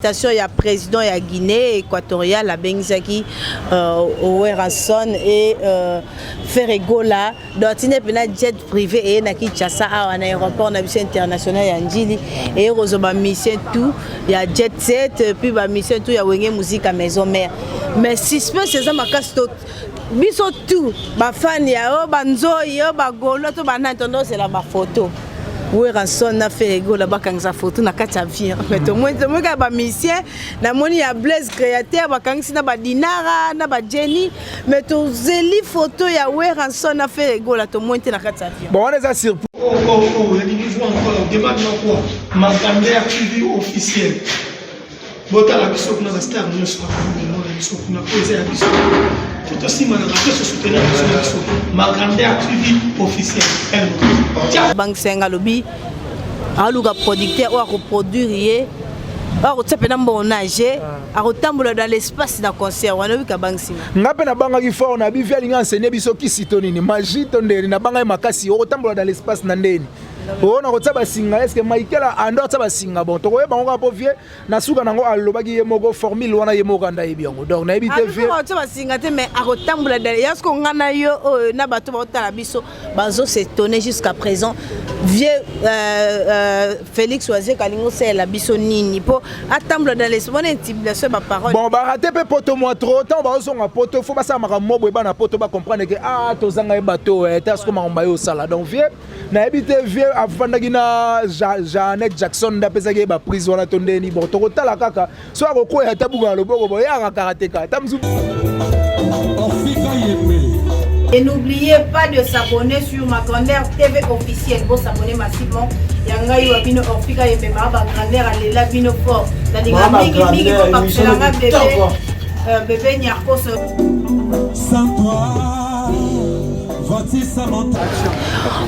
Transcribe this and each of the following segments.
Il y a président ya Guinée équatoriale la Bengizaki Owerasson et Ferregola d'otine pena jet privé et na Kinshasa à un aéroport international ya Njili et rozoba mission tout il y a jet set puis ba mission tout ya wenge musique à maison mère mais suspect c'est ça makasi tout biso tout ba fan ya ba nzoyi ba golo to ba nantondo c'est la ba photo. Oui, Ranson a fait ego là-bas quand ça photo na kati avion. Mais tout le monde ba mission, na moni ya Blaise créateur ba quand na ba Dinara, na ba Jenny, mais tout zeli photo ya oui Ranson a fait ego là tout le monde na kati avion. Bon, on est assuré. Oh, il y a encore débat de quoi Macandaire TV officiel. Bota la biso kuna ba star nous soit na biso kuna poser la biso. Tout aussi mal la biso soutenir la biso. Macandaire TV officiel. Bank Senga lobi aluka producteur ou a produire or tsepena mbonage a rotambola dans l'espace da concert wana wika bank singa ngape na banga ki fort na bivia linga enseigner biso kisito nini magie tonderi na banga makasi o rotambola dans l'espace na ndeni on a retaba singa est-ce que Michael ando tsaba singa bon to koyeba ngo po vie na suka nango alobaki yemoko formule wana yemoko nda yebiongo donc na ebite vie a tsaba singa te mais a rotambola dans est-ce qu'on ngana yo na bato ba otala biso bazo s'étonner jusqu'à présent vieux Félix Oisier Kalingo c'est la biso nini po atambla dans les bonnes intimidations ba parole bon ba raté pe poto moi trop temps ba so nga poto faut ba sa maka mobo ba na poto ba comprendre que ah to zanga e bato est-ce que ma mbayo sala donc vieux na ebite vieux avandaki na Janet Jackson ndapesaki ba prise wana tondeni bon to kotala kaka so akokoya tabuka loboko bo ya karateka tamzu. Et n'oubliez pas de s'abonner sur Macandaire TV officiel. Vous s'abonner massivement. Yanga yo bino Orfika yembe ma ba Macandaire alela bino fort. C'est la mingi ko pakselanga bébé nyarko so. Sans toi.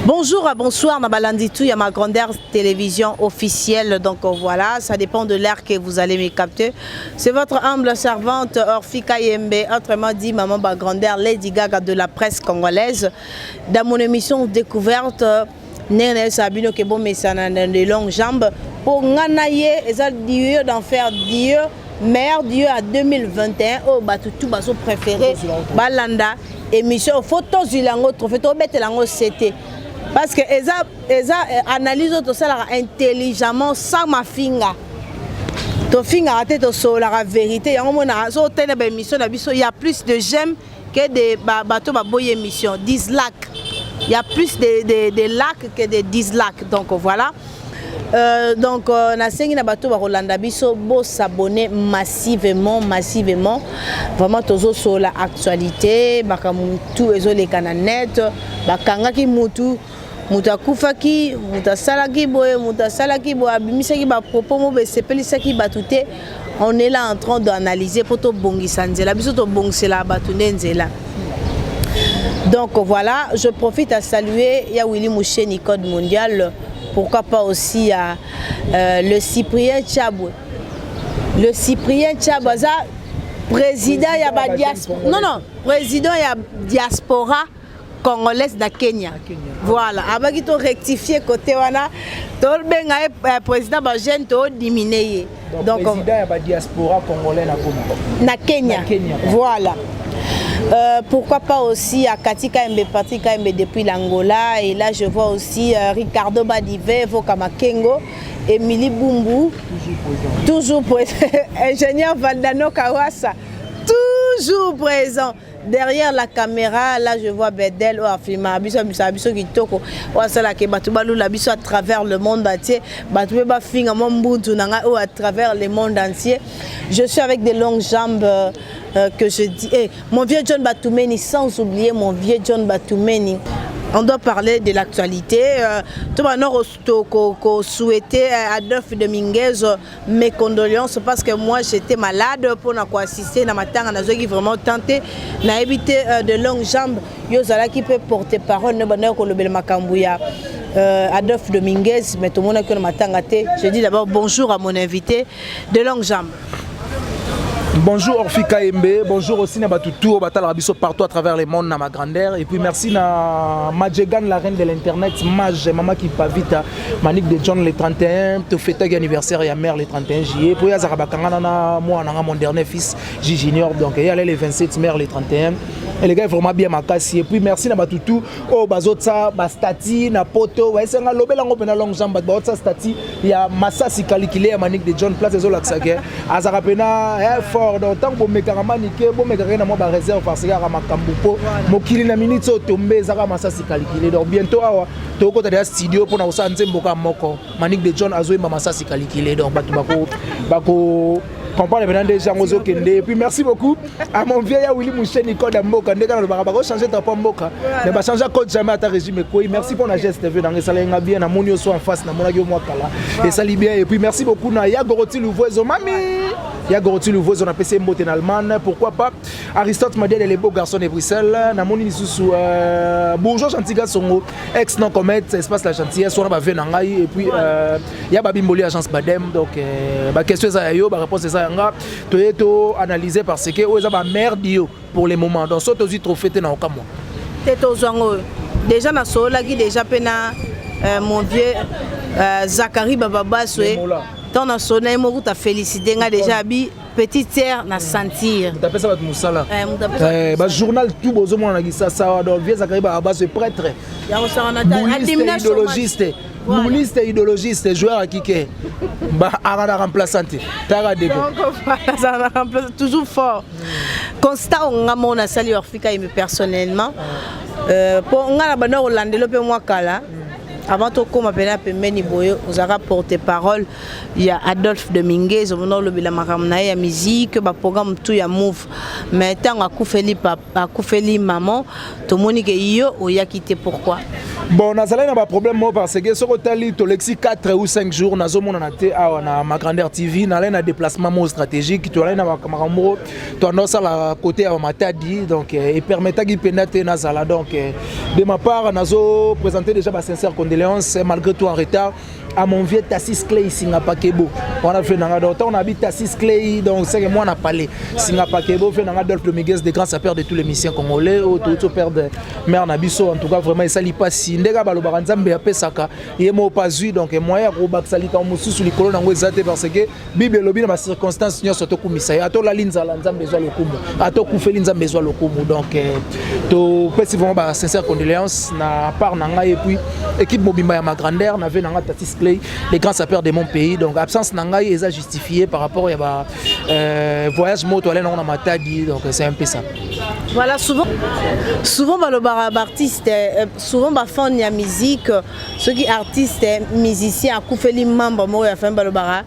Bonjour à bonsoir, Nabalanditou, il y a Macandaire télévision officielle, donc voilà, ça dépend de l'heure que vous allez me capter. C'est votre humble servante Orfika Yembe, autrement dit Maman Macandaire, Lady Gaga de la presse congolaise. Dans mon émission découverte, Néné Sabino Kebo Messana de longues jambes, pour Nganaye, et ça Dieu d'en faire Dieu. Meilleur Dieu à 2021 au Batutu baso préféré Balanda émission photos zilango trophée to betelango c'était parce que eza analyse to ça intelligemment sans ma finga to finga raté to so la vérité yango mona so tene ba émission na biso il y a plus de j'aime que de bateau ba boy émission 10 lacs il y a plus de lacs que de 10 lacs donc voilà. Donc na sengi na bato ba Rolanda biso bo s'abonner massivement vraiment tozo sur la actualité bakamutu ezoleka na net bakangaki mutu mutakufaki mutasalaki boye mutasalaki boye abimisaki ba propos mo besepelisaki batute on est là en train d'analyser pour to bongisa nzela biso to bongsela batunde nzela. Donc voilà, je profite à saluer ya Willy Moucheni Code Mondial. Pourquoi pas aussi le Cyprien Tchabou. Le Cyprien Tchabou, président ya diaspora. Non, président ya diaspora congolaise de Kenya. Voilà, abaki to rectifier côté wana, to benga président ba jeune to diminuer. Donc président ya diaspora congolais na Kenya. Voilà. Pourquoi pas aussi à Katika Mbe Patrick Mbe depuis l'Angola et là je vois aussi Ricardo Badive, Vokama Kengo, Émilie Bumbu, toujours présent, ingénieur Valdano Kawasa, toujours présent. Derrière la caméra, là je vois Bedel ou Afima, Abiso Kitoko, ou Asala Kebatubalou, l'Abiso à travers le monde entier, Batouba Finga Mombutu Nanga ou à travers le monde entier. Je suis avec des longues jambes que je dis. Hey, mon vieux John Batoumeni, sans oublier mon vieux John Batoumeni. On doit parler de l'actualité. Tout le monde souhaitait Adolphe Dominguez mes condoléances parce que moi j'étais malade pour assister à ma tante. J'ai vraiment tenté d'éviter de longues jambes. Yozala qui peut porter parole. Adolphe Dominguez, mais tout le monde a que ma tante. Je dis d'abord bonjour à mon invité de longues jambes. Bonjour Orphi KMB, bonjour aussi Nabatoutou, Batal Rabiso partout à travers le monde, ma grandeur. Et puis merci à Madjegan, la reine de l'internet, Maj, maman qui pas vite, Manik de John le 31, te fête anniversaire et mère le 31 juillet. Puis Yazarabakangana, moi, mon dernier fils, J Junior, donc il y a les 27 mère le 31. Et les gars, vraiment bien ma casse. Et puis merci Nabatoutou, oh Bazotsa, Bastati, Napoto, ouais, c'est un lobelango pena long jambe, Bazotsa Stati, il y a Massasi Kalikile, Manik de John, place des Olaxake, Azarapena, donc tant que mes camarades bon mes gars moi réserve parce que Ramakambupo mokili na minute tombe zaka masasi calculé donc bientôt awa to ko ta studio pour na usanze mboka moko Manik de John azoyemba masasi calculé donc batu bako comprendre maintenant déjà ngozo kende et puis merci beaucoup à mon vieil Willy Mouché Nico Damboka ndeka na bako changer ta mboka ne ba changer code jamais à ta régime quoi merci pour la geste vu dans ça lenga bien na monio so en face na monaki moi kala et ça libère et puis merci beaucoup na Yagoroti Louvoiso mami Yagoroti Louvoiso na PC Mbote en Allemagne pourquoi pas Aristote Madel et les beaux garçons de Bruxelles na moni sous bourgeois Chantiga Songo ex non commet espace la gentillesse on va venir ngai et puis ya babimboli agence Badem donc ba question ça yo ba réponse ça nga to analyser parce que oza ba merde yo pour les moments donc so tozi trophée na okamo teto zango déjà na sola qui déjà pena mon vieux Zachary Baba Soué tant na sona mo ta féliciter nga déjà bi petite terre na sentir tu appelles ça votre musala ba journal tout bozo mo na gisa ça donc vieux Zachary Baba Soué prêtre idéologiste mouliste et idéologiste joueur à Kike bah arana remplaçante tara début donc toujours fort constat on a mon sali Orphika personnellement pour on a bana Hollande le pe moi kala avant tout comme appelé Pemeni Boyo vous avez porte-parole il y a Adolphe Dominguez on a le bilamakaamna ya musique ba programme tout ya move mais tant à Koufeli maman tout monde que yo oya quitté pourquoi bon nazala na ba problème mo parce que ce hôtel to lexi 4 ou 5 jours nazo mona na te awa na ma grandeur TV na la na déplacement mo stratégique to la na makambo to no ça la côté à Matadi donc et permettant qui pénate nazala donc de ma part nazo présenter déjà ma sincère condoléances malgré tout en retard à mon vieux Tassis Clay Singapakebo on a fait nanga donc on habite Tassis Clay donc c'est que moi on a parlé Singapakebo fait nanga Adolphe Dominguez des grands sapeurs de tous les missions congolais tout père de mère Nabiso en tout cas vraiment ça li pas si ndeka balobaka nzambe ya pesaka yemo pas zui donc moyen ko baksalika mususu likolo nango ezate parce que bible lobi na ba circonstances nyonso to kumisa ya to la linzala nzambe ezwa lokumu ato kufeli nzambe ezwa lokumu donc to pesi vraiment ba sincère condoléances na part nanga et puis équipe mobimba ya ma grandeur na ve nanga Tassis Clay les grands sapeurs de mon pays donc absence nanga est justifié par rapport à voyage moto aller na Matadi donc c'est un peu ça voilà souvent balobara artiste souvent ba fan ya musique ceux qui artistes musiciens a koufeli membre mo ya fan balobara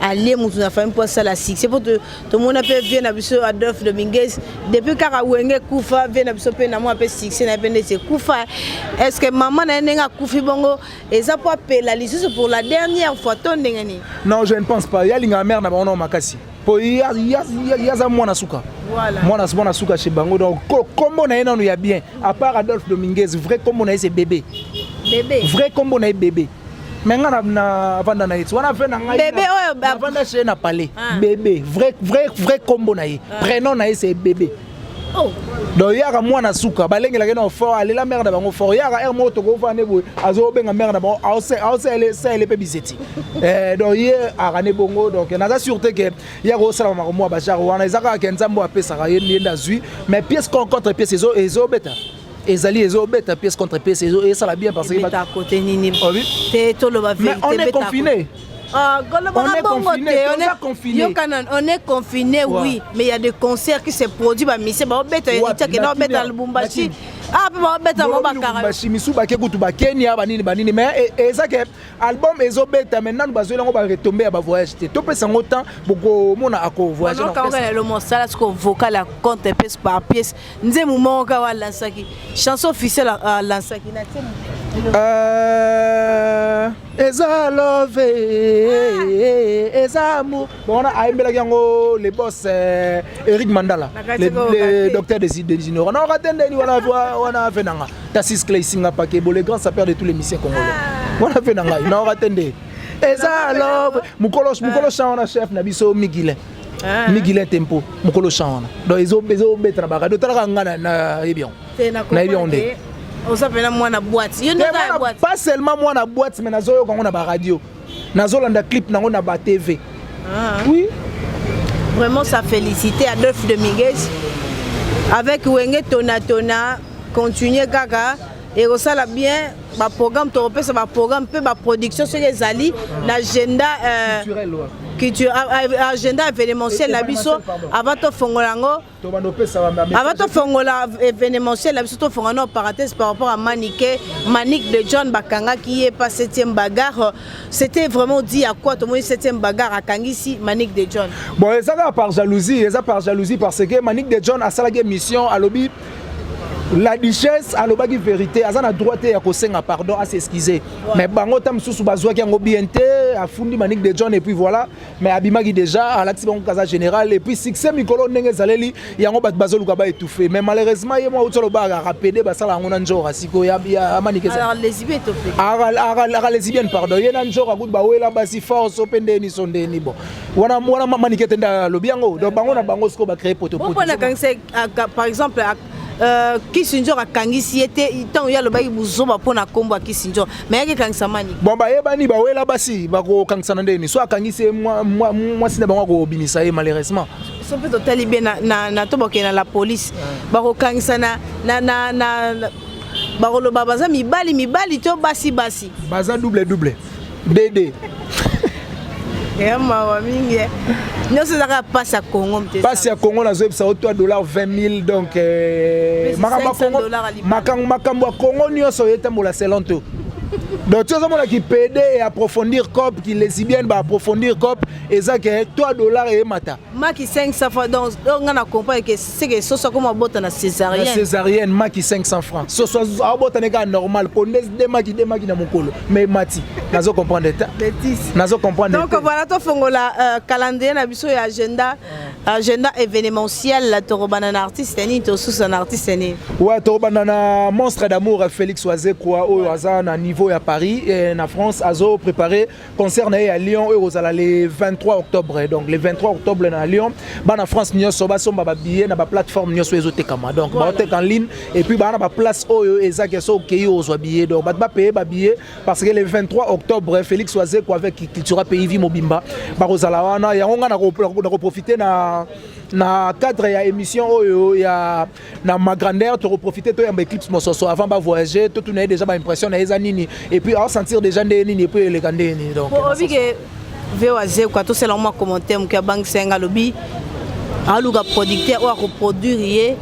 aller mutu na famille pour ça la succès pour tout le monde peut venir na biso Adolphe Dominguez depuis kaka wenge kufa vient na biso pe na moi pe succès na pende c'est kufa est-ce que maman na nenga kufi bongo et ça pour appeler la liste pour la dernière fois ton ndengani non je ne pense pas ya linga mère na bono makasi po ya za mwana suka voilà mwana suka chez bango donc combo na ena no ya bien à part Adolphe Dominguez vrai combo na c'est bébé vrai combo na bébé mais na vanda na itu wana fait na ngai bébé oyo vanda chez na palais bébé vrai combo na prénom na c'est bébé oh donc yaka mwana suka balengela ke na fort aller la mère na bango fort yaka er moto ko fane boy azo benga mère na bango elle pe biseti donc ye arane bongo donc na sûreté que yako sala ma mo ba jar wana ezaka ke nzambo apesa ka yenda zui mais pièce contre pièce ezo beta ezali ezo beta pièce contre pièce ezo et ça la bien parce que à côté nini te to lo ba vérité on est confiné. On est confiné, oui, mais il y a des concerts qui se produisent. Mais c'est bon, bête, il y a des gens qui Lubumbashi. Ah, bête, on va Lubumbashi, Misu Bakegutu Bakenya, Banini, mais et ça que album ezo bête maintenant nous basons on va retomber à voyage. Tout peut s'en autant beaucoup mon a voyage. Quand on le mot ça, ce qu'on vocal à compte pièce par pièce. Nous avons moment quand on lance qui chanson officielle à lancer qui n'a Eza love eza amour bon on a aimbela yango les boss Eric Mandala le docteur des ignorants on attendait ni on fait nanga Tassis Clay Singapakebo les grands sapeurs de tous les missions congolais on a fait nanga on attendait eza love mukolo chana chef na biso Migile ni Guilain Tempo mokolo chana donc ezo beta na barado tala ngana na ebion na ebion nde osapena mwana boîte yo ndaka boîte pas seulement mwana boîte mais nazo yo kango na ba radio nazo landa clip nango na ba TV oui vraiment ça féliciter Adolphe de Migues avec Wenge Tona continuer kaka et osala bien ba programme to repesa ba programme pe ba production sur les ali l'agenda agenda événementiel la biso avant to fongolango avant to fongola événementiel la biso to fongano parenthèse par rapport à Manik de John Bakanga qui est pas 7e bagarre c'était vraiment dit à quoi tout le monde 7e bagarre à Kangisi Manik de John bon et ça par jalousie parce que Manik de John a salagé mission à lobby la duchesse a l'obagi vérité a na droit ya ko senga pardon à s'excuser mais bango tam susu bazwa ki ngo bienté a fundi Manik de John et puis voilà mais abimagi déjà à l'acte bon casa général et puis succès mikolo ndenge zaleli yango bat bazoluka ba étouffé mais malheureusement yemo utolo ba rapédé ba sala ngona njora siko ya Manik alors lesbienne to fait ara lesbienne pardon yena njora good ba wela basi force opende ni sondeni bon wana Manik tenda lobiango donc bango na bango siko ba créer potopoto par exemple Kisinjo a kangisi était tant il y a le bail buzoba pour na kombo à Kisinjo mais il kangisa Manik bon ba yebani ba wela basi ba ko kangisa ndeni so akangisi moi sina bango ko bimisa malheureusement so peut totalement bien na to bokena la police ba ko kangisa na ba ko lo babaza mibali to basi baza double DD non c'est ça passe à Congo na zo ça $20 20 000 donc makambo ya Congo nyonso yetambola selonto donc tu as qui PD et approfondir cop qui lesbienne ba approfondir cop et ça que $3 et mata maki 500 francs donc on a compris que c'est que ça comme bota na césarienne maki 500 francs so bota neka normal pondes de maki na mokolo mais mati nazo comprendre nazo comprendre donc voilà to fongola calendrier na biso ya agenda événementiel la torobana na artiste ni to sous un artiste ni ouais torobana na monstre d'amour Félix Oazé quoi au hasard na niveau à Paris et en France azo préparé concert à Lyon et le 23 octobre donc le 23 octobre à Lyon en France nous sommes ba billet na ba plateforme nous sommes tekama donc ba tek en ligne et puis ba na ba place oyo ezaki so okay ozo billet donc ba payer ba billet parce que le 23 octobre Félix Oazé quoi avec Cultura Pays Mobimba ba rozala wana ya nga na profiter na cadre ya émission oyo ya na ma grandeur to profiter to ya éclipse mososo avant ba voyager to tout déjà ba impression na ezanini et puis à sentir déjà nini et puis les kandeni donc obi que VOAZ quoi tout c'est là moi commenter mon ka bank senga lobby aluga producteur ou reproduire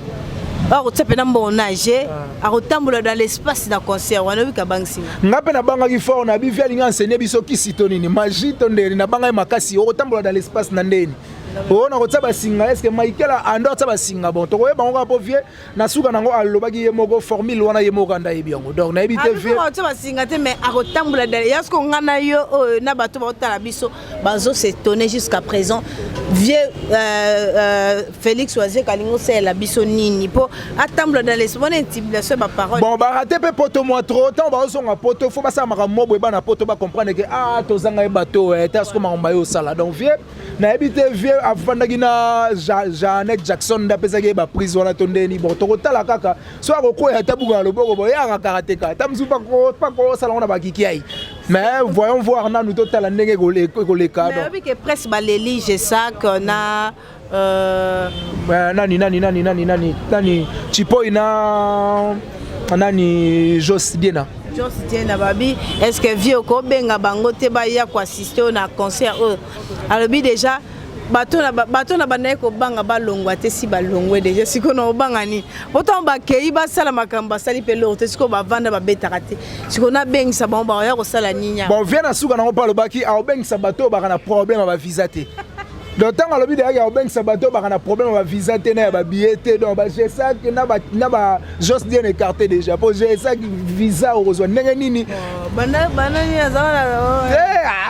or tu peux n'embonager à retambola dans l'espace d'un concert on a vu ka bank singa ngape na banga ki fort na bi via linga enseigner biso ki sitonini magie tondeli na banga makasi o retambola dans l'espace na ndeni on a retrouvé basinga est-ce que Michael a andor tsa basinga bon to ba ngo po vie na suka nango alobaki yemoko formule wana yemoko anda yebiango donc na ebité vie on tsa basinga te mais a retambola derrière ce qu'on ngana yo na bato ba tala biso bazo s'étonner jusqu'à présent vieux Félix Oazé kalingo c'est la biso nini po atambola dans les bonnes intimidation ba parole bon ba raté pe poto moi trop temps ba zonga poto faut ba sa maka mobo ba na poto ba comprendre que to zanga e bato est-ce que ma yo sala donc vieux na ebité vieux avandaki na Janet Jackson ndapesaki ba prise wana tondeni bon tokotala kaka so akokoya tabuka loboko boya karateka tamzu pas ko sala on ba kikiai mais voyons voir na nous totala ndenge koleka donc mais que presse ba l'élige ça qu'on a nani Chipo ina nani Josdiena babi est-ce que vieux ko benga bango te ba ya ko assister na concert alobi déjà bato na banaye ko banga balongwa te si balongwe déjà siko na obanga ni autant ba kei ba sala makamba sali pe lo te siko ba vanda ba betaka te siko na bengisa ba ya ko sala ninya bon vient na suka na ko palo baki a bengisa bato ba na problème ba visa te donc tant alobi de ya bengisa bato ba na problème ba visa te na ba billet te donc ba j'ai ça que na ba juste bien écarté déjà pour j'ai ça visa ozwa ndenge nini bana ni azana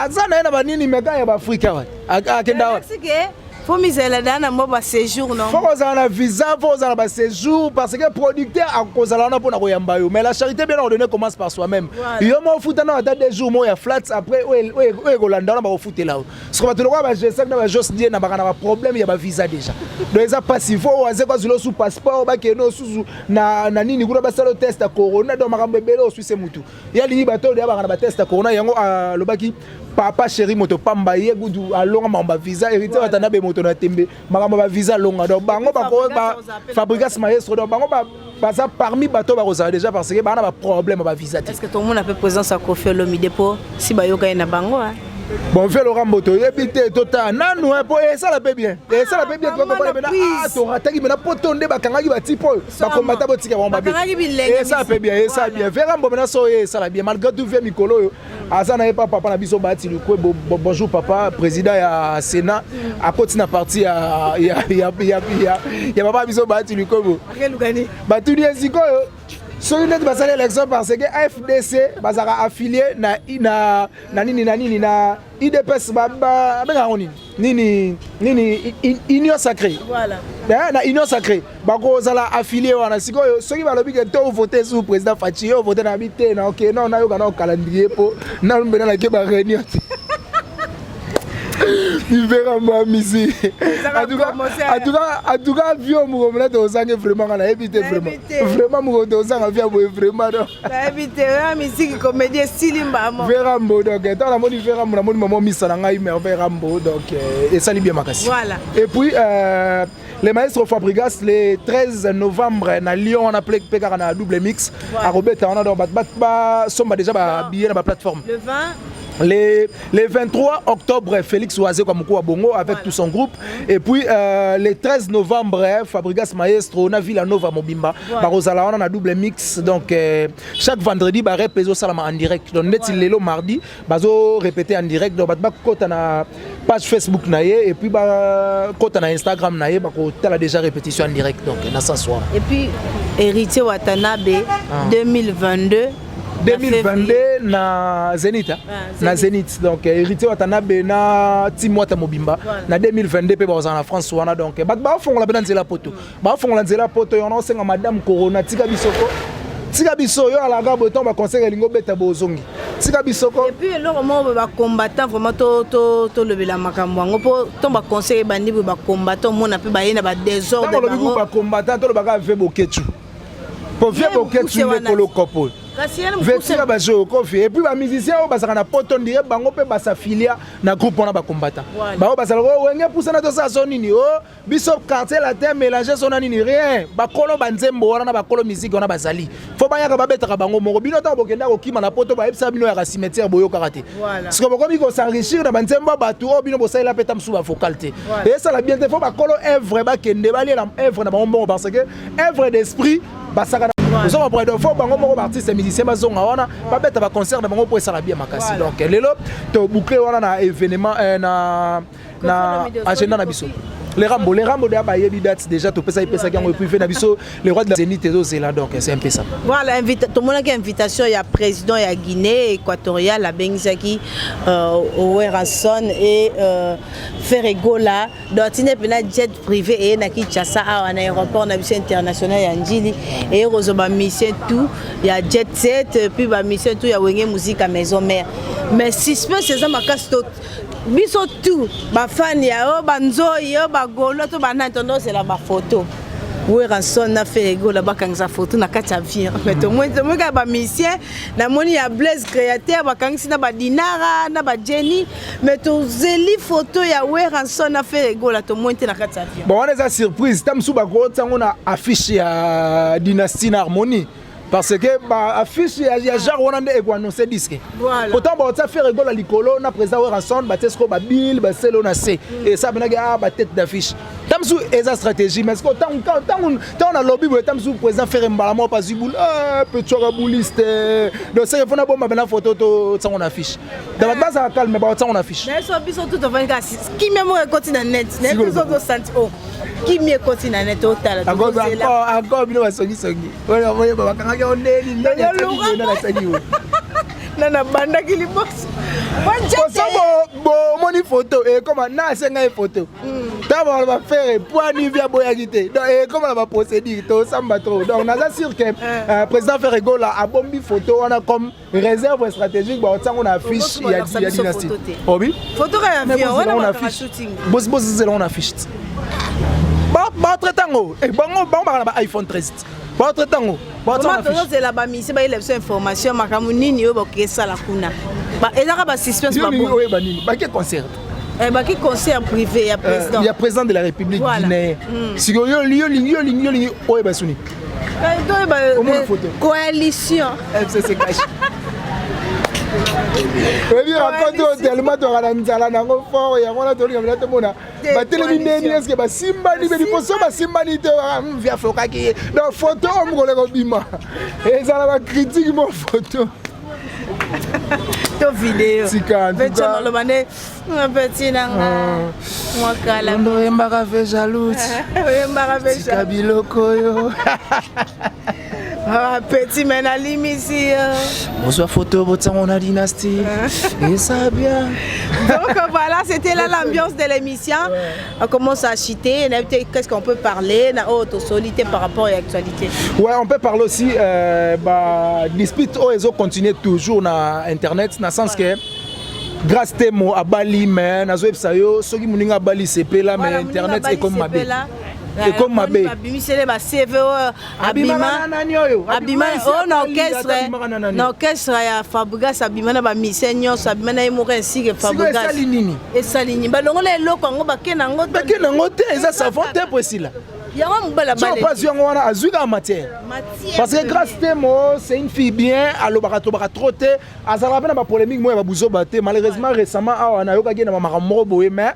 azana na ba nini meka ya ba Afrika akenda c'est que faut misela dana mo ba séjour non. Faut qu'on a un visa, faut qu'on a un séjour parce que producteur a cause là pour na koyamba yo. Mais la charité bien ordonnée commence par soi-même. Yo mo futa na date des jours mo ya flats après o Golanda na ba futa là. Ce qu'on va te le voir ba je sais que na ba juste dire na ba problème il y a ba visa déjà. Donc ça passe il faut oser quoi sur sous passeport ba ke no sous na nini kuna ba salo test à corona donc makambe belo o suisse mutu. Ya li bato de ba na ba test à corona yango lo baki papa chéri moto pamba ye gudu alonga mamba visa hérité watana be moto na tembe makamba visa longa donc bango ba Fabrigas Maestro donc bango ba ça parmi bato ba rosa déjà parce que bana ba problème ba visa. Est-ce que tout le monde a fait présence à Kofi Olomide po si ba yoka na bango hein? Bon fait Laurent Moto yebité total nanu hein po et ça la paie bien et ça la paie bien quand on maintenant ah to rataki maintenant potonde ba kangaki ba tipo ba combattre botika ba mba et ça paie bien et ça bien Vera Mbo maintenant so et ça la bien malgré tout vie mikolo Asa na pas papa na biso bati le quoi bonjour papa président ya Sénat à côté na parti ya papa biso bati le quoi ba tout dia ziko so une ba sala élection parce que AFDC bazara affilié na nini na IDPS ba nini union sacrée voilà na union sacrée bako zala affilié wana sikoyo soki balobi ke to voter sous président Fachi yo voter na bité na OK non na yo kana calendrier po na mbena na ke ba réunion il verra moi misi en tout cas vieux mo mena to sange vraiment na éviter vraiment mo to sanga via vraiment non na éviter musique comédie Silimba mo Vera Mbo donc dans la moni Vera Mbo na moni maman misa na ngai mais Vera Mbo donc et ça li bien makasi voilà et puis les maestros Fabrigas le 13 novembre na Lyon on a appelé Pekara na double mix à Robert on a donc ba somba déjà ba billet na ba plateforme le 20 les 23 octobre, Félix Oazé comme Bongo avec tout son groupe. Et puis le 13 novembre, Fabrigas Maestro, on a Villanova Mobimba. Barosala, on a double mix. Donc chaque vendredi, bah répéter Salama en direct. Donc net il est mardi, bazo répéter en direct. Donc bah quand on a page Facebook naie et puis bah quand on a Instagram naie, bah quand on a déjà répétition en direct. Donc na ça soir. Et puis Héritier Watanabe 2022 na Zénith na Zénith donc Héritier Watanabe na Timwata Mobimba na 2022 pe ba en France wana donc ba fongola bena nzela poto ba fongola nzela poto yo na senga madame Corona tika bisoko yo ala ga boton ba conseil lingo beta bozongi tika bisoko et puis le moment ba combattant vraiment to lebela makambo ngo po to ba conseil bandi ba combattant mona pe ba yena ba désordre ba combattant to ba ga ve boketu po vie boketu ne kolo kopo Vestir bajo kofi et puis ba musicien o basaka na poto ndire bango pe basafilia na groupe on a ba combattant ba o basala o wenge pousa na to sa sonini o biso quartier la terre mélanger son nini rien ba kolo banzembo wana na ba kolo musique on a bazali faut ba yaka ba betaka bango moko bino ta bokenda ko kima na poto ba epsa bino ya cimetière boyo karaté parce que bokomi ko s'enrichir na banzembo ba tu o bino bosala peta msu ba focalité et ça la bien te faut ba kolo œuvre ba kende ba lela œuvre na bango parce que œuvre d'esprit basaka nous sommes après de fois bango artistes et musiciens bazonga wana ba beta ba concert na bango pour ça la bien makasi donc lelo to boucler wana na événement na agenda na biso les Rambo de bayebi date déjà to pesa ipesa kango privé na biso les rois de la Zénith et là donc c'est un peu ça voilà tout le monde qui invitation il y a président il y a Guinée équatoriale la Bengizaki Oweranson et Ferregola donc il y a jet privé et na Kinshasa à un aéroport na biso international ya Njili et Rosoba mission tout il y a jet set puis ba mission tout il y a wenge musique à maison mère mais si c'est ça makasi biso tout ba fan ya o banzoi yo ba golo to bana tondo c'est la ba photo Oweranson na fait ego la ba kangisa photo na kati avion mais to moi ka ba musicien na moni ya Blaise créateur ba kangisi na ba Dinara na ba Jenny mais to zeli photo ya Oweranson na fait ego la to moi na kati avion bon on est à surprise tamsu ba ko tango na affiche ya Dynastie na Harmonie parce que bah affiche il y a genre on a annoncer disque pourtant bah ça fait rigolo likolo na président Oweranson ba tesco ba bill ba selo na c et ça bena ba tête d'affiche tamsu eza stratégie mais quand on a lobby pour tamsu président faire mbala mo pas ziboul petit rabouliste donc ça il faut na bomba bena photo to ça on affiche dans la base à calme ba ça on affiche mais so biso tout va nga qui même continent net net biso to senti oh qui mieux continent net total encore bino ba songi voilà ba kanga on est nana banda kili box Moni photo et comme na senga photo. D'abord on va faire point ni via boyagité. Donc et comment on va procéder to samba trop. Donc on a sûr que président Ferrego là a bombi photo on a comme réserve stratégique ba on affiche il y a dynastie. Obi? Photo on a affiche. Boss c'est là on affiche. Ba traitango et bango ba iPhone 13. Ba traitango. Ba c'est là ba mi c'est ba il a information makamunini yo ba kesala kuna. Bah, et là, bah, suspense pas bon. Bah, quel concert? Bah, quel concert privé, il y a président. Il y a président de la République guinéenne. Si vous avez oh, bah, Souni. Coalition. FCC cash. Oui, raconte tellement de Ralanzala, nango fort, et on a donné comme ça, tout le monde. Bah, télévision, est-ce que bah, Simbani, mais il faut ça, bah, Simbani, via Fokaki. Donc, photo, on me relève au bima. Et ça, la critique, mon photo. Ton vidéo. Tika, tika. Le mané, un petit nanga. Moi kala. On est maravé jaloux. Oui, maravé jaloux. Tika biloko yo. Ah, petit menali ici. Bonsoir photo, votre on a dynastie. Et ça bien. Donc voilà, c'était là l'ambiance de l'émission. On commence à chiter. Qu'est-ce qu'on peut parler? La haute solité par rapport à l'actualité. Ouais, on peut parler aussi. Dispute OESO continue toujours na internet, dans le sens que grâce à moi à Bali, mais na zo epsayo, ceux qui m'ont à Bali c'est là, mais internet est comme ma belle. Et comme ma belle. C'est ma CV Abima. Abima on orchestre. L'orchestre ya Fabregas Abima na ba misenyo, Abima na imo ainsi que Fabregas. Et Salini. Ba longo le loko ngo bakena ngo. Bakena ngo te, ça savant te précis là. Parce que grâce à moi, c'est une fille bien, alors barato trotter, azala na ba polémique moi ba buzo baté malheureusement récemment on a yoka na makambo boye mais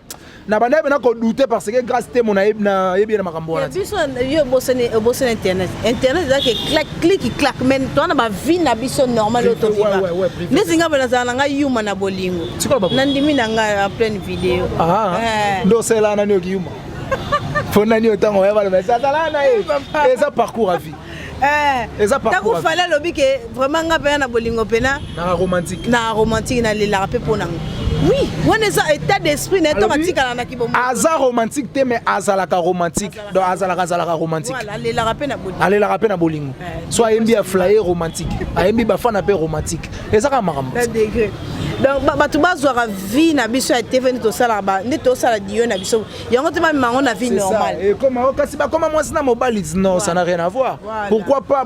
na bana bana ko douter parce que grâce à mon na yebi na makambo wana. Biso yo bossé internet. Internet ça que clic clac mais toi na ba vie na biso normal auto viva. Mais singa bana za nga yuma na bolingo. Nandimi na nga en pleine vidéo. Ah. Donc c'est là na yo yuma. Faut nani autant on va le ça là na et ça parcours à vie. Et ça parcours. Il fallait lobby que vraiment nga pena na bolingo pena na romantique na le la rapé pour nang. Oui, on est ça état d'esprit net automatique à la kibomo. Azar romantique te mais azalaka romantique. Donc azalaka romantique. Voilà, le la rapé na bolingo. Allez la rapé na bolingo. Soit embi a flyer romantique. Embi ba fan appel romantique. Et ça ka makambo. Degré. Donc batu bazwa vie na biso ya TV to sala ba neto sala dio na biso. Yango te ba mango na vie normale. Et comment moi sina mobile non, ça n'a rien à voir. Pourquoi pas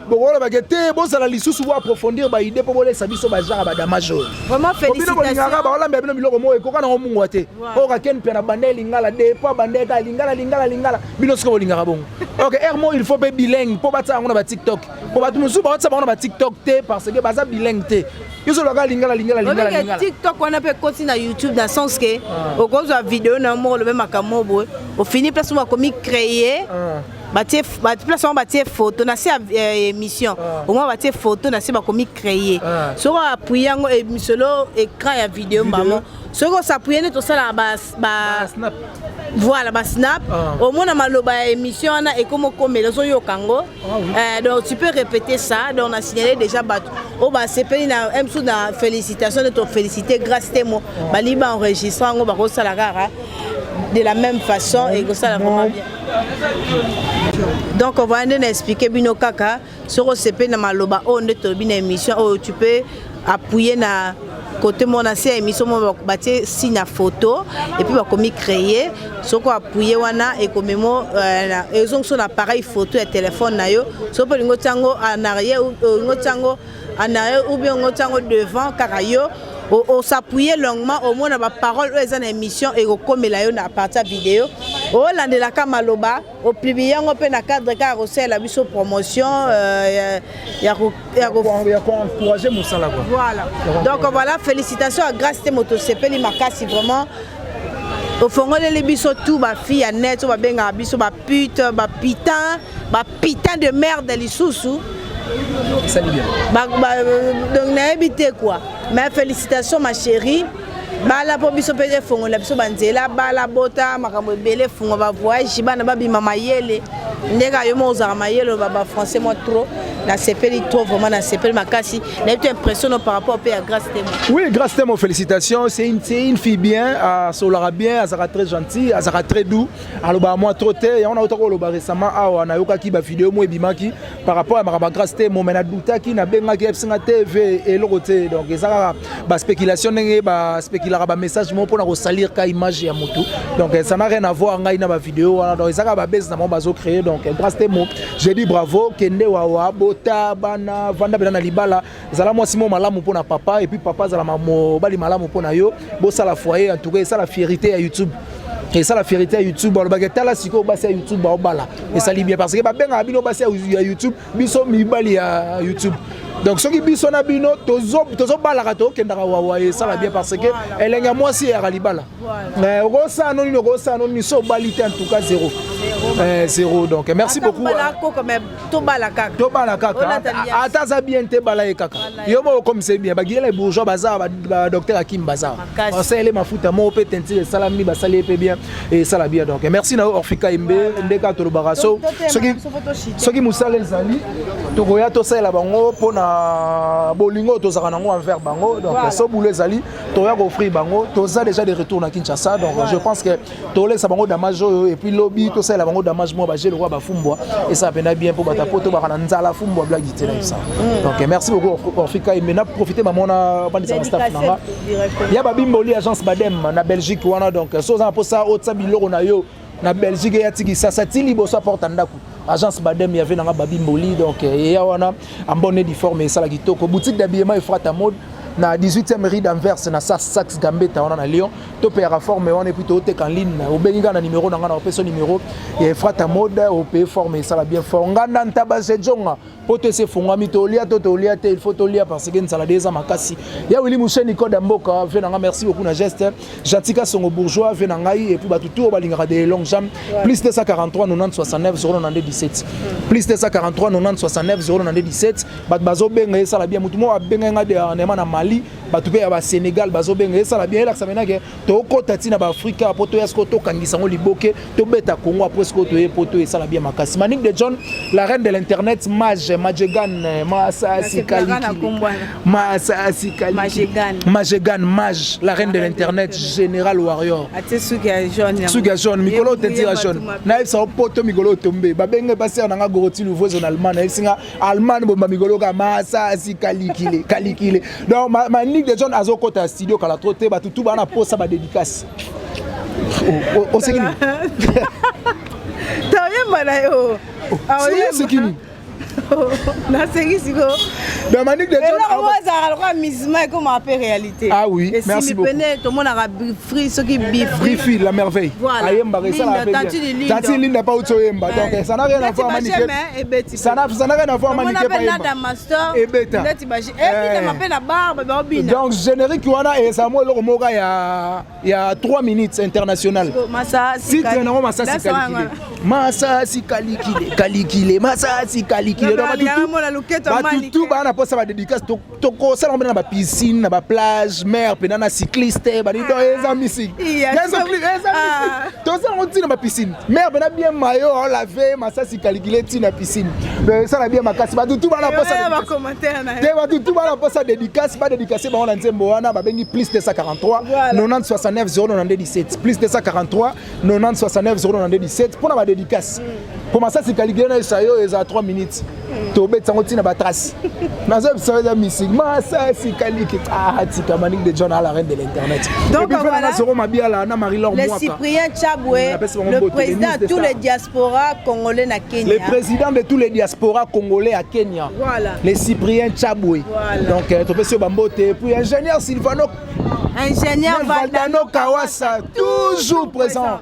bon ba gete bo sala lisusu bo approfondir ba idée pour boler sa biso ba genre ba damage. Vraiment félicitations. Ba ola mbebe no biloko mo ekoka na mungu te. O ka ken pena bande lingala de po bande ka lingala bino sko lingala bon. OK, ermo il faut be bilingue pour batsa ngona ba TikTok. Pour batu musu ba batsa ngona ba TikTok te parce que baza bilingue te. Yo so loga lingala. TikTok on peut continuer à YouTube dans le sens que au cause de la vidéo na mo le même makambo bo au fini place moi comme créer place on bâtir photo na c'est émission au moins bâtir photo na c'est ba comme créer so appuyer ngo émission écran ya vidéo maman so ko s'appuyer ne to ça la ba snap. Voilà, bah snap. Au moins, on a ma émission et comme les autres yokango. Donc tu peux répéter ça. Donc on a signalé déjà battu. Oh bah c'est pas une félicitations de te féliciter grâce à moi. Bah liba enregistrant on va reçoit la gara de la même façon et que ça la vraiment bien. Donc on va aller expliquer bino kaka sur OCP na maloba on est une émission où tu peux appuyer na côté mon ancien émission mon bâtir signe photo et puis va comme créer ce qu'on appuyer wana et comme mo ils ont son appareil photo et téléphone na yo so pe ngotango en arrière ou ngotango en arrière ou bien ngotango devant car yo on s'appuyer longuement au moins na parole aux en émission et comme la yo na partie vidéo au lande la kamaloba au publier on peut na cadre car c'est la biso promotion ya encourager musala quoi. Voilà. Donc voilà, félicitations à grâce de moto CP Makasi vraiment au fond les biso tout ba fille à net ba benga biso ba pute ba pitin de merde les sous. Salut bien. Donc n'a habité quoi. Mais félicitations ma chérie. Ba la po biso pede fongo la biso banzela ba la bota makambo belé fongo ba voyage ba na ba bima mayele ndeka yo mo za mayele ba français moi trop na sepeli trop vraiment na sepeli makasi na eu impression par rapport à Grâce Temo. Oui, Grâce Temo, félicitations, c'est une fille bien, elle sera bien, elle sera très gentille, elle sera très doux. Alors bah moi trop tard, on a autant que récemment on a eu une vidéo moi bimaki par rapport à Grâce Temo, mais na douta qui na benga qui na TV et le côté donc ça ba spéculation ba spéculer ba message mo pour na salir ka image ya moto. Donc ça n'a rien à voir ngai na ba vidéo donc ça ba base na mo bazo créer donc Grâce Temo, j'ai dit bravo kende wa bota bana vanda bena na libala zala moi simo malamu pour na papa et puis papa zala mo bali malamu pour na yo bo ça la foyer en tout cas ça la fierté à YouTube. Et ça la fierté à YouTube, on va la siko basi à YouTube ba obala. Et ça li bien parce que ba benga bino basi à YouTube, biso mi bali à YouTube. Donc ce qui biso na bino tozo bala kato kendaka wa et ça va bien parce que elle est moi si à libala. Mais rosa non ni so balité en tout cas zéro. Zéro donc merci beaucoup. To bala kaka. Ata za bien te bala kaka. Yo mo comme c'est bien ba les bourgeois bazar ba docteur Hakim bazar. On sait les mafuta mo peut tenter salami ba salé peu bien et ça la bien donc merci na Orfika Imbe ndeka to baraso. Ce qui musale zali to goya to sala bango pona bolingo to zaka nango envers bango donc so boule zali to ya offrir bango to za déjà de retour na Kinshasa donc je pense que to laisse bango damage et puis lobby to sala bango damage mo ba j'ai le roi ba fumbwa et ça pena bien pour bata poto ba kana nzala fumbwa blague tena ça donc merci beaucoup Orfika et maintenant profiter maman na bandi sa staff nanga ya ba bimboli agence Badem na Belgique wana donc so za pour ça autre biloko na yo na Belgique ya tiki ça tili bo so porte ndaku agence Badem il y avait na Babimboli donc ya wana ambonné di forme ça la kitoko boutique d'habillement et frata mode na 18e rue d'Anvers na Sax Gambetta on a Lyon to payer forme on est plutôt tek en ligne au benga na numéro na ngana peso numéro et frata mode au payer forme ça la bien fort ngana ntabaze jonga poto se funga mitolia to tolia te il faut tolia parce que ça la déjà makasi ya Willy Moucheni Koda Mboka venanga merci beaucoup na geste Jatika Songo bourgeois venanga et puis batu tout balinga de long jam plus 243 90 69 017 plus 243 90 69 017 bat bazo benga ça la bien mutumo benga de na Mali batu pe ya Sénégal bazo benga ça la bien là ça mena que to kota tina ba Afrika poto ya sko to kangisa ngo liboke to beta Congo après sko to e poto et ça la bien makasi Manique de John la reine de l'internet Majegan Maj la reine de l'internet général warrior Suga jaune Mikolo te tira jaune na ça poto Mikolo tombe ba benga passer na ngoroti nouveau zone allemand na singa allemand bomba Mikolo ka masasi kalikile donc Manique de John azokota studio kala troté ba tout bana posa ba dédicace o sekini tayemba yo sekini na siko dans Manique de John comme un peu réalité. Ah oui, et merci si beaucoup. Tout le monde a free ce qui Free la merveille. Voilà. Ayemba ça la fait. Tati Linda pas auto yemba. Donc ça n'a rien à voir Manique. Ça n'a rien à voir Manique pas yemba. Master. Et beta. Et puis m'appelle la barbe babina. Donc générique wana et ça moi le moga il y a 3 minutes international. Massa si tu n'as pas Massa si kalikile Massa si kalikile tout bana pour ça va dédicace to ko ça on na ba piscine na ba plage mer pe na cycliste ba do eza musique to ça on dit na ba piscine mer pe na bien maillot on laver Massa si kalikile ti na piscine mais ça la bien makasi ba tout bana pour ça ba commentaire na ba tout bana pour ça dédicace ba dédicacer ba on na nzembo wana ba bengi plus 243 90 69 017 plus 243 90 69 017 pour na ba dédicace pour Massa si kalikile na ça yo eza 3 minutes to bet sango tina ba trace na ça ça la musique Massa si kalikile tika Manique de John à la reine de l'internet donc voilà le Cyprien Tchaboué le président de tous les diasporas congolais na Kenya le président de tous les diasporas congolais à Kenya voilà le Cyprien Tchaboué donc to pesi bambote puis ingénieur Silvano Valdano Kawasa toujours présent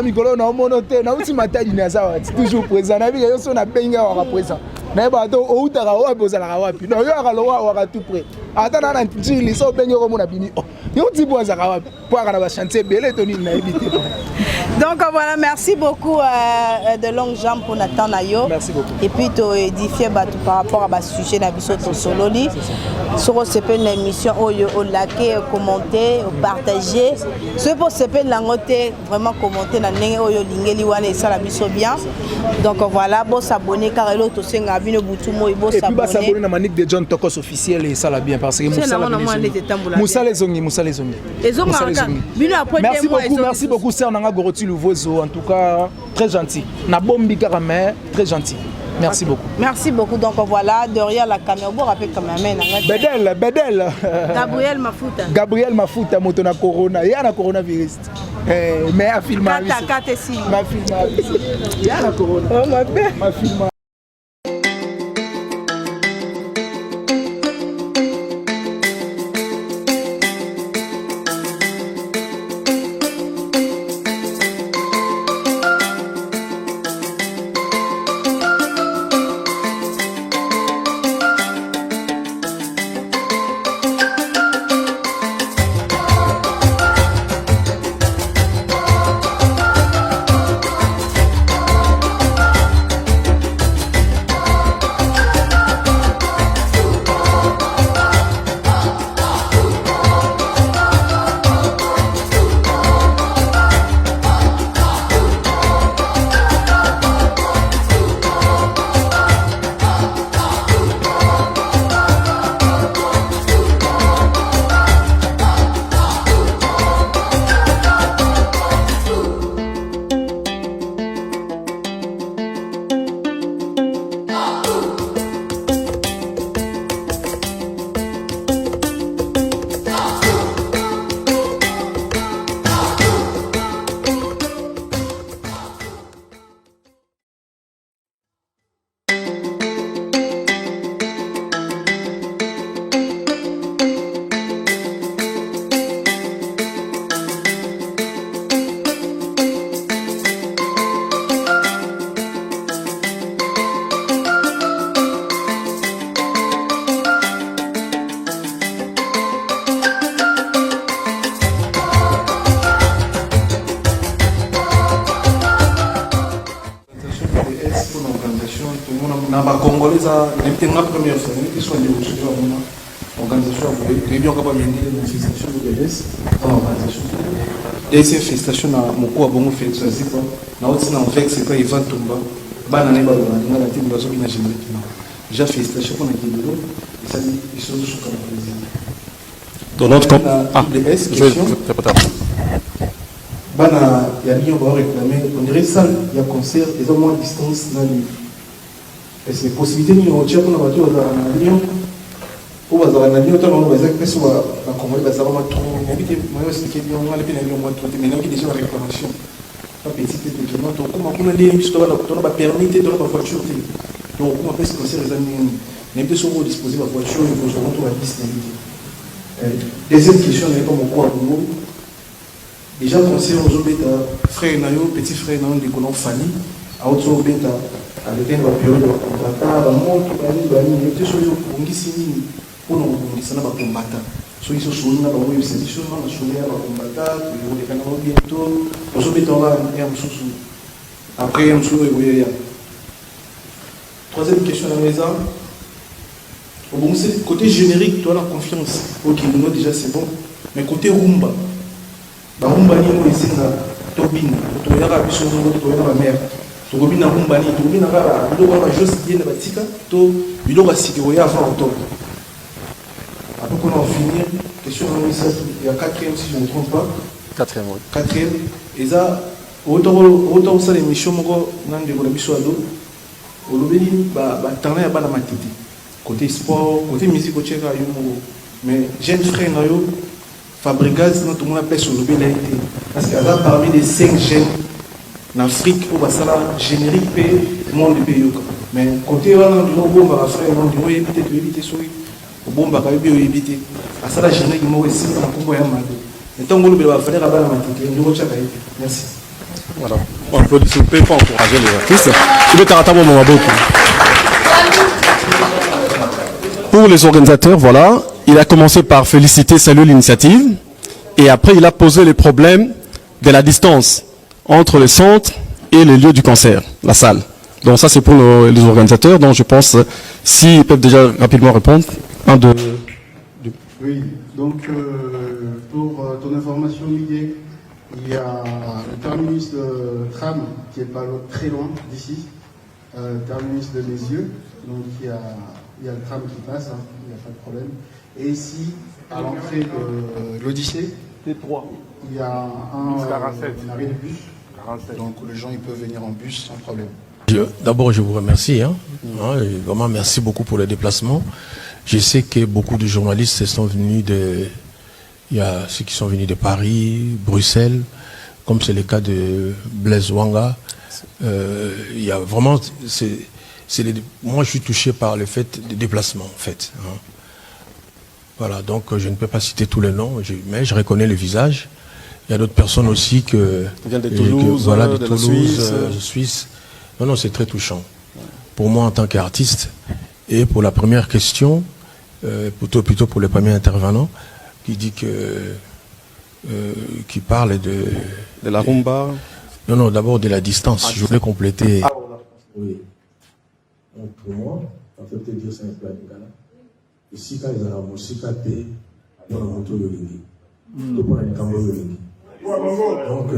Mikolo na monote na ultima tadi na zawa toujours présent na biga yoso na benga wa présent na ba to o utaka wa bozala ka wapi no yo akalo wa tout près ata na ntili so benga ko mona bini yo ti boza ka wapi po aka na ba chantier belé to ni na ebité Donc voilà, merci beaucoup de longues jambes pour Nathan Nayo. Merci beaucoup. Et puis tu édifié par rapport à ce sujet Nabiso Sololi. Sur ce peu l'émission, au liker, commenter, partager. Ce pour ce peu langote vraiment commenter na nenge oyo lingeli wana et ça la biso bien. Donc voilà, bon s'abonner car l'autre c'est ngabino butumo et bon s'abonner. Et puis s'abonner na manique de John Tokos officiel et ça la bien parce que Moussa les zongi. Merci beaucoup sœur Nanga Goroti Louvozo, en tout cas très gentil. Na bombi caramel, très gentil. Merci beaucoup. Merci beaucoup. Donc voilà, derrière la caméra, vous rappelez quand même. Bedel. Gabriel Mafuta, moto na corona. Il y a na coronavirus. Mais à filmer. Ma filmer. Il y a na corona. Oh ma belle. Ma filmer. La première fois, qui sont organisation très bien capable de manifestation de l'ES dans l'organisation. Deuxième festation na moko abongo fait ça c'est quoi na aussi na fait c'est quoi Ivan Tumba bana ne ba na la team bazo bina jimbe déjà festation qu'on a dit de ça ils sont sur comme président dans notre camp bana ya bien on va réclamer on dirait ça il y a concert et au moins distance dans lui est-ce que possibilité ni on tient pour la voiture à Lyon ou à la Lyon tant on va dire que soit la Congolais va savoir trop mais vite moi expliquer bien on va les peine Lyon moi trop mais non qui déjà la réclamation pas petit équipement donc comment on a des histoires on va permettre de la voiture donc on peut se concert les amis mais bien sûr disposer la voiture il faut se rendre à disponibilité deuxième question est comme quoi déjà conseil aux autres frère nayo petit frère nayo de colon famille à autre bêta avec un période de combattant, la mort qui va aller, il y a des choses qui sont pour nous combattre. So ils sont sur nous, on va essayer de se faire combattre, on va les canaux bientôt, on se met en là, et on se après on se voit. Troisième question à la maison. Bon, c'est côté générique, toi la confiance. Ok, nous déjà c'est bon, mais côté rumba, la rumba ni moi ici na tobine, tu vois la biso, tu vois la mer. Tu vois bien rumba ni, tu vois bien la, tu vois la chose qui est na batika, tu vois la sécurité avant octobre. Après qu'on en finir, question il y a quatrième si je ne me trompe pas. Quatrième, oui. Quatrième, et ça, autant ça l'émission, on a des émissions à l'eau, au lobby, bah, t'en as pas la matite. Côté sport, côté musique, côté mais jeune frère, Fabregas, tout le monde appelle sur le lobby l'AIT. Parce qu'il y a parmi les 5 jeunes en Afrique, où ça la générique paye, le monde du pays. Mais côté, on a un frère, on a évité de éviter ça. Bon bah quand même éviter à ça la générique moi aussi on a compris un mal et tant que le va faire là-bas la matinée nous recherche merci voilà on peut s'il vous plaît pour encourager les artistes je vais t'arrêter mon moment beaucoup pour les organisateurs voilà il a commencé par féliciter saluer l'initiative et après il a posé les problèmes de la distance entre les centres et les lieux du concert, la salle. Donc ça c'est pour les organisateurs, donc je pense, s'ils peuvent déjà rapidement répondre, Oui, donc pour ton information, Miguel, il y a le terminus de tram qui est pas très loin d'ici, terminus de Messieurs, donc il y a le tram qui passe, hein, il n'y a pas de problème. Et ici, à l'entrée de l'Odyssée, il y a un arrêt de bus, 47. Donc les gens ils peuvent venir en bus sans problème. D'abord, je vous remercie. Et vraiment, merci beaucoup pour le déplacement. Je sais que beaucoup de journalistes sont venus il y a ceux qui sont venus de Paris, Bruxelles, comme c'est le cas de Blaise Wanga. Il y a vraiment, moi, je suis touché par le fait des déplacements, en fait. Voilà, donc je ne peux pas citer tous les noms, mais je reconnais le visage. Il y a d'autres personnes aussi que viennent de Toulouse, de Toulouse, Suisse. Non, c'est très touchant. Pour moi, en tant qu'artiste, et pour la première question, plutôt pour le premier intervenant, qui dit qui parle de la rumba. Non, d'abord de la distance. Je voulais compléter. Oui. Donc, pour moi, en fait, peut-être dire c'est un plat de Ghana. Ici, quand ils ont la musique, ils ont la moto de l'Ingi. Donc, on a une cambo de l'Ingi. Donc,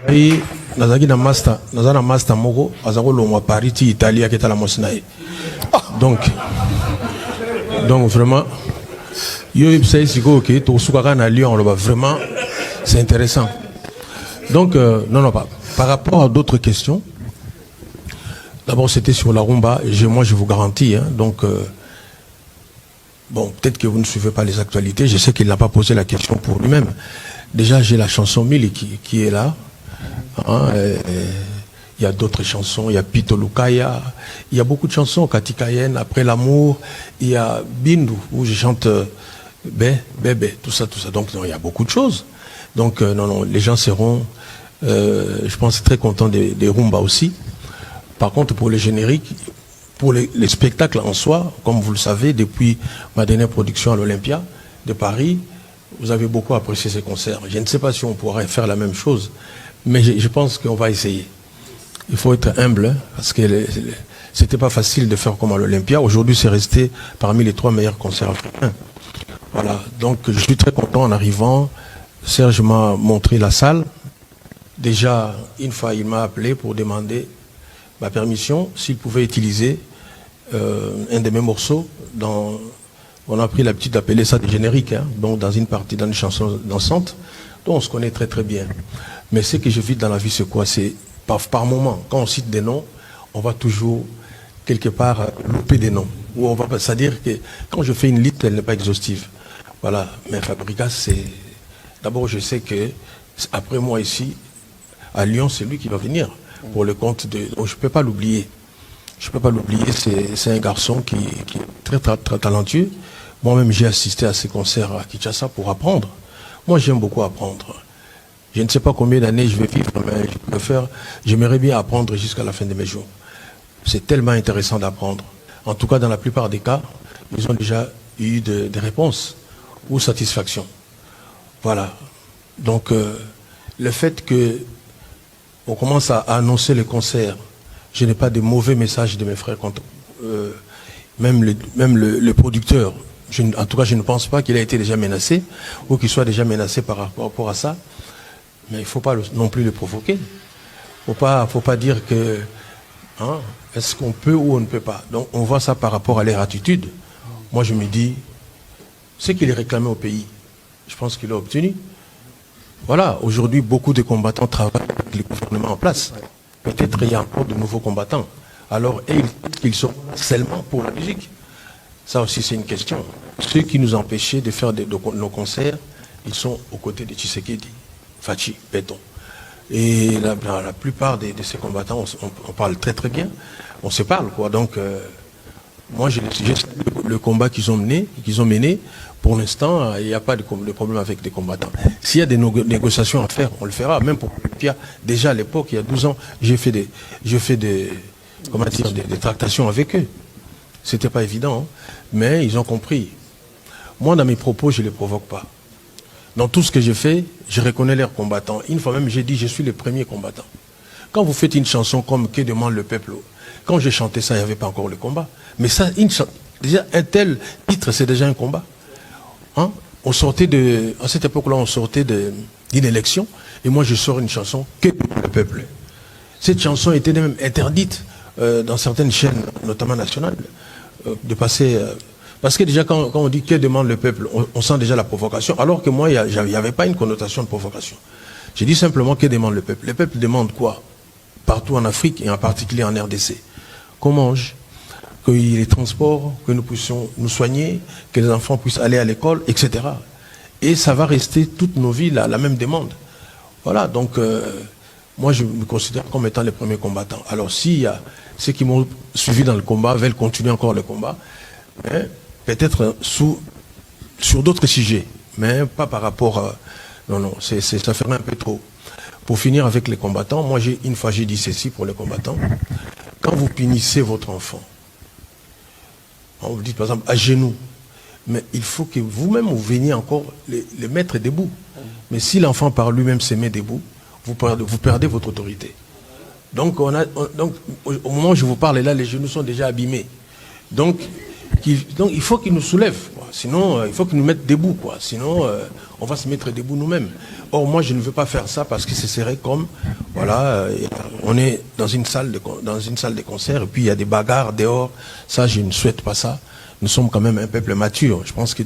et nazaki na master moko azako longwa Paris ti Italie qui est à la Mosnae. Donc vraiment yo c'est siko que to sukaka na Lyon là vraiment c'est intéressant. Donc non pas par rapport à d'autres questions. D'abord c'était sur la rumba et moi je vous garantis donc bon, peut-être que vous ne suivez pas les actualités, je sais qu'il n'a pas posé la question pour lui-même. Déjà, j'ai la chanson Mili qui est là. Il y a d'autres chansons, il y a Pito Lukaya, il y a beaucoup de chansons, Katikayen, Après l'amour, il y a Bindu, où je chante Bébé, tout ça. Donc, non, il y a beaucoup de choses. Donc, non, les gens seront, je pense, très contents des Rumba aussi. Par contre, pour les génériques, pour les spectacles en soi, comme vous le savez, depuis ma dernière production à l'Olympia de Paris, vous avez beaucoup apprécié ces concerts. Je ne sais pas si on pourrait faire la même chose, mais je pense qu'on va essayer. Il faut être humble, parce que c'était pas facile de faire comme à l'Olympia. Aujourd'hui, c'est resté parmi les 3 meilleurs concerts africains. Voilà, donc je suis très content en arrivant. Serge m'a montré la salle. Déjà, une fois, il m'a appelé pour demander ma permission s'il pouvait utiliser un de mes morceaux dans... On a pris l'habitude d'appeler ça des génériques, donc dans une chanson dansante, dont on se connaît très très bien. Mais ce que je vis dans la vie, c'est quoi? C'est par moment, quand on cite des noms, on va toujours quelque part louper des noms. C'est-à-dire que quand je fais une liste, elle n'est pas exhaustive. Voilà, mais Fabrica, c'est... D'abord, je sais que après moi ici, à Lyon, c'est lui qui va venir pour le compte de... Donc, je ne peux pas l'oublier. Je ne peux pas l'oublier, c'est un garçon qui est très, très, très talentueux. Moi-même, j'ai assisté à ces concerts à Kinshasa pour apprendre. Moi, j'aime beaucoup apprendre. Je ne sais pas combien d'années je vais vivre, mais j'aimerais bien apprendre jusqu'à la fin de mes jours. C'est tellement intéressant d'apprendre. En tout cas, dans la plupart des cas, ils ont déjà eu des réponses ou satisfaction. Voilà. Donc, le fait qu'on commence à annoncer les concerts, je n'ai pas de mauvais messages de mes frères. Même le producteur, en tout cas, je ne pense pas qu'il a été déjà menacé ou qu'il soit déjà menacé par rapport à ça. Mais il ne faut pas non plus le provoquer. Il ne faut pas dire que est-ce qu'on peut ou on ne peut pas. Donc on voit ça par rapport à leur attitude. Moi je me dis, ce qu'il réclamait au pays, je pense qu'il a obtenu. Voilà, aujourd'hui beaucoup de combattants travaillent avec le gouvernement en place. Peut-être qu'il y a encore de nouveaux combattants. Alors, ils sont seulement pour la musique. Ça aussi, c'est une question. Ceux qui nous empêchaient de faire nos concerts, ils sont aux côtés de Tshisekedi, Fachi, Béton. Et la plupart de ces combattants, on parle très très bien. On se parle, quoi. Donc, moi, j'ai le combat qu'ils ont mené. Pour l'instant, il n'y a pas de problème avec des combattants. S'il y a des négociations à faire, on le fera. Même pour Pierre, déjà à l'époque, il y a 12 ans, j'ai fait des tractations avec eux. C'était pas évident, mais ils ont compris. Moi, dans mes propos, je ne les provoque pas. Dans tout ce que je fais, je reconnais leurs combattants. Une fois même, j'ai dit, je suis le premier combattant. Quand vous faites une chanson comme « Que demande le peuple », quand j'ai chanté ça, il n'y avait pas encore le combat. Mais ça, déjà, un tel titre, c'est déjà un combat. Hein? À cette époque-là, on sortait d'une élection, et moi, je sors une chanson « Que demande le peuple ». Cette chanson était même interdite dans certaines chaînes, notamment nationales, de passer... parce que déjà, quand on dit « Que demande le peuple », on sent déjà la provocation, alors que moi, il n'y avait pas une connotation de provocation. J'ai dit simplement « Que demande le peuple ». Le peuple demande quoi? Partout en Afrique, et en particulier en RDC. Qu'on mange, qu'il y ait les transports, que nous puissions nous soigner, que les enfants puissent aller à l'école, etc. Et ça va rester toute nos vies la même demande. Voilà, donc... moi, je me considère comme étant les premiers combattants. Alors, s'il y a ceux qui m'ont suivi dans le combat, veulent continuer encore le combat, peut-être sur d'autres sujets, mais pas par rapport à... Non, ça ferait un peu trop. Pour finir avec les combattants, moi, une fois, j'ai dit ceci pour les combattants. Quand vous punissez votre enfant, on vous dit, par exemple, à genoux, mais il faut que vous-même, vous veniez encore les mettre debout. Mais si l'enfant par lui-même se met debout, vous perdez votre autorité. Donc, donc, au moment où je vous parle, là, les genoux sont déjà abîmés. Donc il faut qu'ils nous soulèvent. Quoi. Sinon, il faut qu'ils nous mettent debout. Quoi. Sinon, on va se mettre debout nous-mêmes. Or, moi, je ne veux pas faire ça parce que ce serait comme, voilà, on est dans une salle de concert et puis il y a des bagarres dehors. Ça, je ne souhaite pas ça. Nous sommes quand même un peuple mature. Je pense que